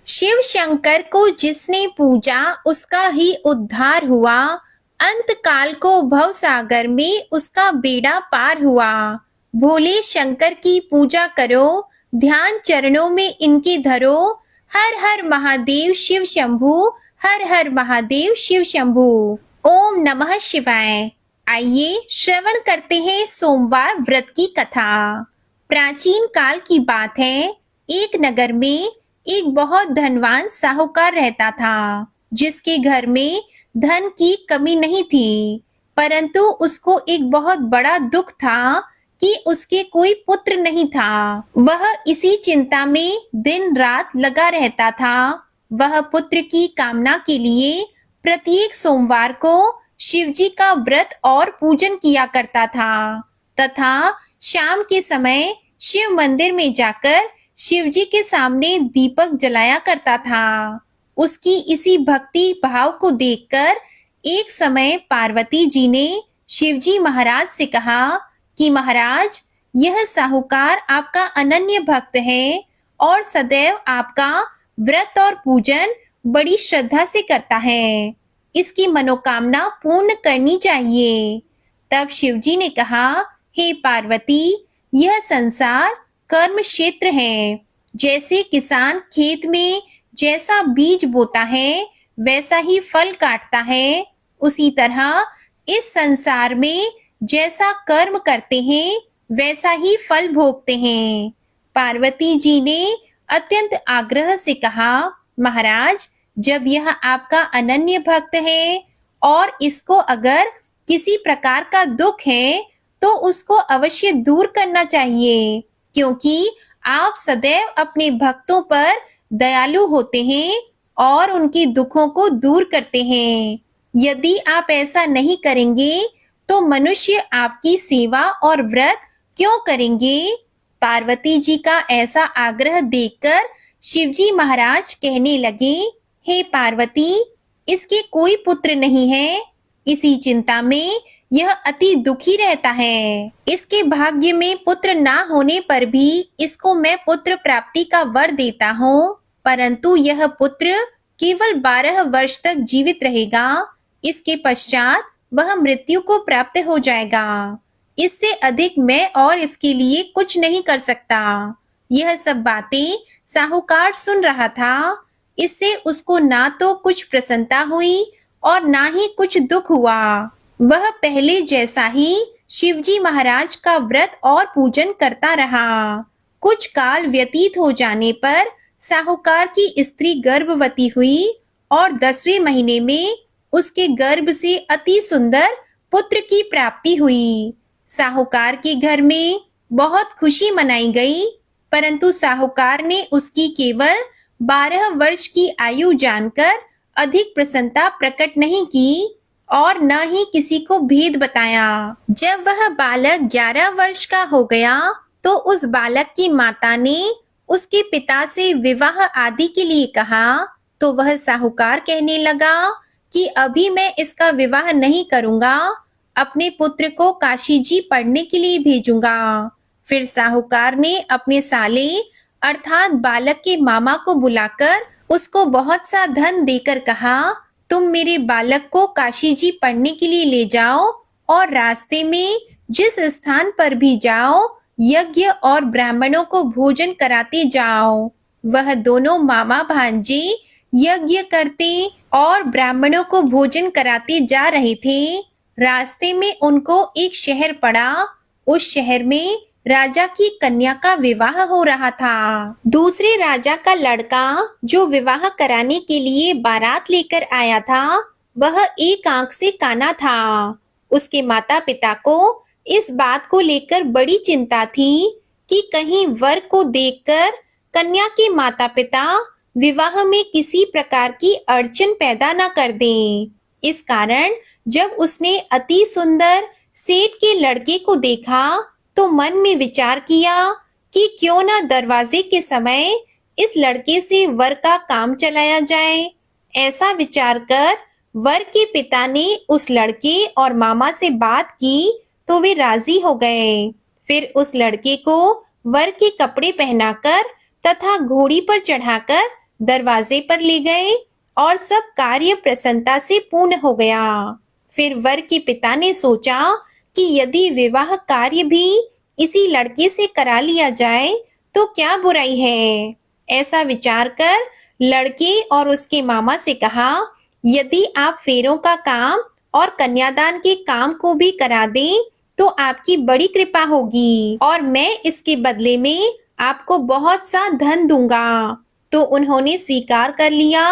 शिव शंकर को जिसने पूजा उसका ही उद्धार हुआ। अंत काल को भव सागर में उसका बेड़ा पार हुआ। भोले शंकर की पूजा करो, ध्यान चरणों में इनके धरो। हर हर महादेव शिव शंभू, हर हर महादेव शिव शंभू। ओम नमः शिवाय। आइए श्रवण करते हैं सोमवार व्रत की कथा। प्राचीन काल की बात है। एक नगर में एक बहुत धनवान साहूकार रहता था, जिसके घर में धन की कमी नहीं थी। परंतु उसको एक बहुत बड़ा दुख था कि उसके कोई पुत्र नहीं था। वह इसी चिंता में दिन रात लगा रहता था। वह पुत्र की कामना के लिए प्रत्येक सोमवार को शिवजी का व्रत और पूजन किया करता था तथा शाम के समय शिव मंदिर में जाकर शिवजी के सामने दीपक जलाया करता था। उसकी इसी भक्ति भाव को देखकर एक समय पार्वती जी ने शिवजी महाराज से कहा कि महाराज, यह साहूकार आपका अनन्य भक्त है और सदैव आपका व्रत और पूजन बड़ी श्रद्धा से करता है। इसकी मनोकामना पूर्ण करनी चाहिए। तब शिवजी ने कहा, हे पार्वती, यह संसार कर्म क्षेत्र है। जैसे किसान खेत में जैसा बीज बोता है वैसा ही फल काटता है, उसी तरह इस संसार में जैसा कर्म करते हैं वैसा ही फल भोगते हैं। पार्वती जी ने अत्यंत आग्रह से कहा, महाराज, जब यह आपका अनन्य भक्त है और इसको अगर किसी प्रकार का दुख है तो उसको अवश्य दूर करना चाहिए, क्योंकि आप सदैव अपने भक्तों पर दयालु होते हैं और उनके दुखों को दूर करते हैं। यदि आप ऐसा नहीं करेंगे तो मनुष्य आपकी सेवा और व्रत क्यों करेंगे? पार्वती जी का ऐसा आग्रह देखकर शिवजी महाराज कहने लगे, हे पार्वती, इसके कोई पुत्र नहीं है। इसी चिंता में यह अति दुखी रहता है। इसके भाग्य में पुत्र ना होने पर भी इसको मैं पुत्र प्राप्ति का वर देता हूँ, परंतु यह पुत्र केवल 12 वर्ष तक जीवित रहेगा। इसके पश्चात वह मृत्यु को प्राप्त हो जाएगा। इससे अधिक मैं और इसके लिए कुछ नहीं कर सकता। यह सब बातें साहूकार सुन रहा था। इससे उसको ना तो कुछ प्रसन्नता हुई और ना ही कुछ दुख हुआ। वह पहले जैसा ही शिवजी महाराज का व्रत और पूजन करता रहा। कुछ काल व्यतीत हो जाने पर साहूकार की स्त्री गर्भवती हुई और 10वें महीने में उसके गर्भ से अति सुंदर पुत्र की प्राप्ति हुई। साहूकार के घर में बहुत खुशी मनाई गई, परंतु साहूकार ने उसकी केवल 12 वर्ष की आयु जानकर अधिक प्रसन्नता प्रकट नहीं की और न ही किसी को भेद बताया। जब वह बालक 11 वर्ष का हो गया तो उस बालक की माता ने उसके पिता से विवाह आदि के लिए कहा, तो वह साहूकार कहने लगा कि अभी मैं इसका विवाह नहीं करूंगा, अपने पुत्र को काशी जी पढ़ने के लिए भेजूंगा। फिर साहूकार ने अपने साले अर्थात बालक के मामा को बुलाकर उसको बहुत सा धन देकर कहा, तुम मेरे बालक को काशी जी पढ़ने के लिए ले जाओ और रास्ते में जिस स्थान पर भी जाओ यज्ञ और ब्राह्मणों को भोजन कराते जाओ। वह दोनों मामा भांजे यज्ञ करते और ब्राह्मणों को भोजन कराते जा रहे थे। रास्ते में उनको एक शहर पड़ा। उस शहर में राजा की कन्या का विवाह हो रहा था। दूसरे राजा का लड़का जो विवाह कराने के लिए बारात लेकर आया था, वह एक आंख से काना था। उसके माता पिता को इस बात को लेकर बड़ी चिंता थी कि कहीं वर को देखकर कन्या के माता पिता विवाह में किसी प्रकार की अड़चन पैदा न कर दें। इस कारण जब उसने अति सुंदर सेठ के लड़के को देखा तो मन में विचार किया कि क्यों न दरवाजे के समय इस लड़के से वर का काम चलाया जाए। ऐसा विचार कर वर के पिता ने उस लड़के और मामा से बात की तो वे राजी हो गए। फिर उस लड़के को वर के कपड़े पहनाकर तथा घोड़ी पर चढ़ाकर दरवाजे पर ले गए और सब कार्य प्रसन्नता से पूर्ण हो गया। फिर वर के पिता ने सोचा कि यदि विवाह कार्य भी इसी लड़के से करा लिया जाए तो क्या बुराई है। ऐसा विचार कर लड़के और उसके मामा से कहा, यदि आप फेरों का काम और कन्यादान के काम को भी करा दें तो आपकी बड़ी कृपा होगी और मैं इसके बदले में आपको बहुत सा धन दूंगा। तो उन्होंने स्वीकार कर लिया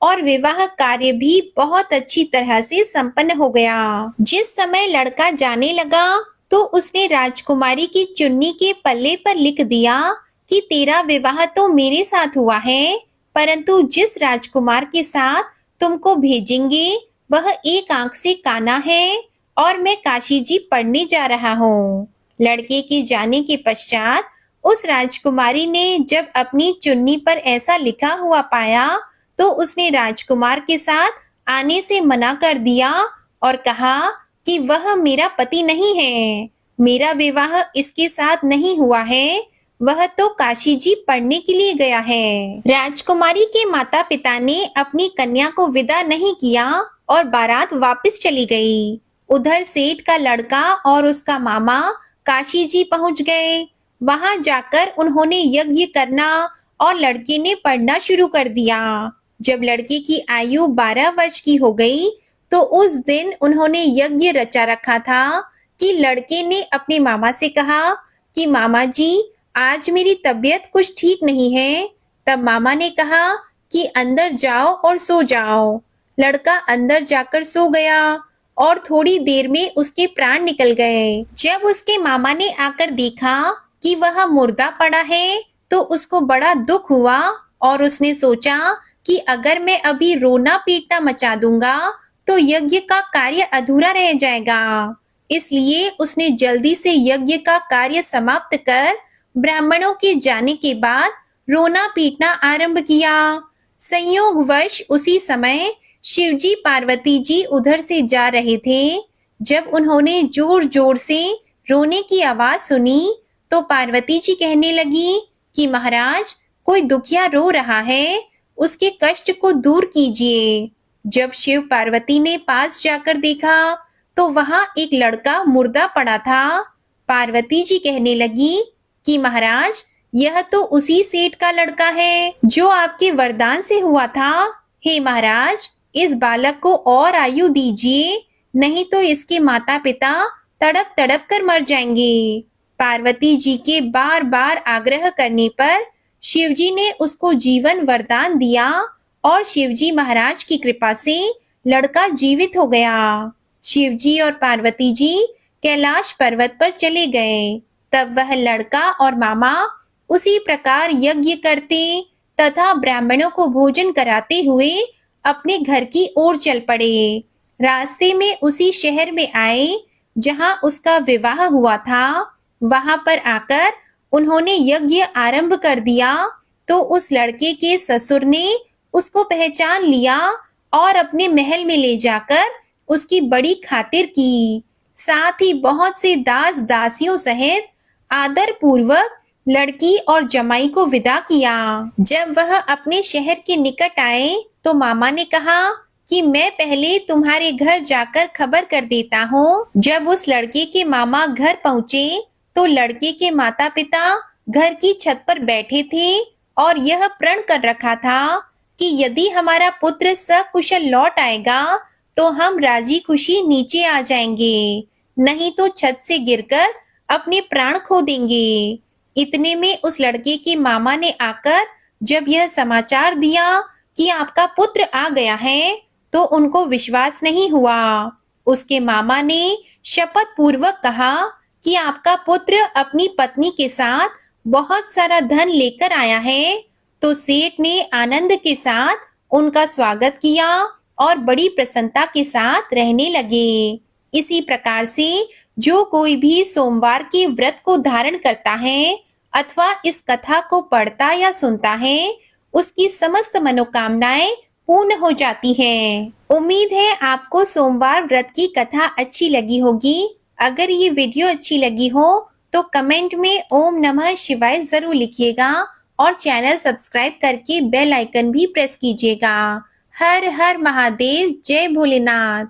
और विवाह कार्य भी बहुत अच्छी तरह से संपन्न हो गया। जिस समय लड़का जाने लगा तो उसने राजकुमारी की चुन्नी के पल्ले पर लिख दिया कि तेरा विवाह तो मेरे साथ हुआ है, परंतु जिस राजकुमार के साथ तुमको भेजेंगे वह एक आंख से काना है और मैं काशी जी पढ़ने जा रहा हूँ। लड़के के जाने के पश्चात उस राजकुमारी ने जब अपनी चुन्नी पर ऐसा लिखा हुआ पाया तो उसने राजकुमार के साथ आने से मना कर दिया और कहा कि वह मेरा पति नहीं है, मेरा विवाह इसके साथ नहीं हुआ है, वह तो काशी जी पढ़ने के लिए गया है। राजकुमारी के माता पिता ने अपनी कन्या को विदा नहीं किया और बारात वापस चली गई। उधर सेठ का लड़का और उसका मामा काशी जी पहुंच गए। वहां जाकर उन्होंने यज्ञ करना और लड़के ने पढ़ना शुरू कर दिया। जब लड़के की आयु 12 वर्ष की हो गई तो उस दिन उन्होंने यज्ञ रचा रखा था कि लड़के ने अपने मामा से कहा कि मामा जी आज मेरी तबीयत कुछ ठीक नहीं है। तब मामा ने कहा कि अंदर जाओ और सो जाओ। लड़का अंदर जाकर सो गया और थोड़ी देर में उसके प्राण निकल गए। जब उसके मामा ने आकर देखा कि वह मुर्दा पड़ा है तो उसको बड़ा दुख हुआ और उसने सोचा कि अगर मैं अभी रोना पीटना मचा दूंगा तो यज्ञ का कार्य अधूरा रह जाएगा। इसलिए उसने जल्दी से यज्ञ का कार्य समाप्त कर ब्राह्मणों के जाने के बाद रोना पीटना आरंभ किया। संयोगवश उसी समय शिवजी पार्वती जी उधर से जा रहे थे। जब उन्होंने जोर जोर से रोने की आवाज सुनी तो पार्वती जी कहने लगी कि महाराज कोई दुखिया रो रहा है, उसके कष्ट को दूर कीजिए। जब शिव पार्वती ने पास जाकर देखा तो वहां एक लड़का मुर्दा पड़ा था। पार्वती जी कहने लगी कि महाराज यह तो उसी सेठ का लड़का है जो आपके वरदान से हुआ था। हे महाराज इस बालक को और आयु दीजिए, नहीं तो इसके माता पिता तड़प तड़प कर मर जाएंगे। पार्वती जी के बार बार आग्रह करने पर शिवजी ने उसको जीवन वरदान दिया और शिवजी महाराज की कृपा से लड़का जीवित हो गया। शिवजी और पार्वती जी कैलाश पर्वत पर चले गए। तब वह लड़का और मामा उसी प्रकार यज्ञ करते तथा ब्राह्मणों को भोजन कराते हुए अपने घर की ओर चल पड़े। रास्ते में उसी शहर में आए जहां उसका विवाह हुआ था। वहां पर आकर उन्होंने यज्ञ आरंभ कर दिया तो उस लड़के के ससुर ने उसको पहचान लिया और अपने महल में ले जाकर उसकी बड़ी खातिर की। साथ ही बहुत से दास दासियों सहित आदर पूर्वक लड़की और जमाई को विदा किया। जब वह अपने शहर के निकट आए तो मामा ने कहा कि मैं पहले तुम्हारे घर जाकर खबर कर देता हूँ। जब उस लड़के के मामा घर पहुँचे तो लड़के के माता पिता घर की छत पर बैठे थे और यह प्रण कर रखा था कि यदि हमारा पुत्र सकुशल लौट आएगा तो हम राजी खुशी नीचे आ जाएंगे, नहीं तो छत से गिरकर अपने प्राण खो देंगे। इतने में उस लड़के के मामा ने आकर जब यह समाचार दिया कि आपका पुत्र आ गया है तो उनको विश्वास नहीं हुआ। उसके मामा ने शपथ पूर्वक कहा कि आपका पुत्र अपनी पत्नी के साथ बहुत सारा धन लेकर आया है। तो सेठ ने आनंद के साथ उनका स्वागत किया और बड़ी प्रसन्नता के साथ रहने लगे। इसी प्रकार से जो कोई भी सोमवार के व्रत को धारण करता है अथवा इस कथा को पढ़ता या सुनता है, उसकी समस्त मनोकामनाएं पूर्ण हो जाती हैं। उम्मीद है आपको सोमवार व्रत की कथा अच्छी लगी होगी। अगर ये वीडियो अच्छी लगी हो तो कमेंट में ओम नमः शिवाय जरूर लिखिएगा और चैनल सब्सक्राइब करके बेल आइकन भी प्रेस कीजिएगा। हर हर महादेव, जय भोलेनाथ।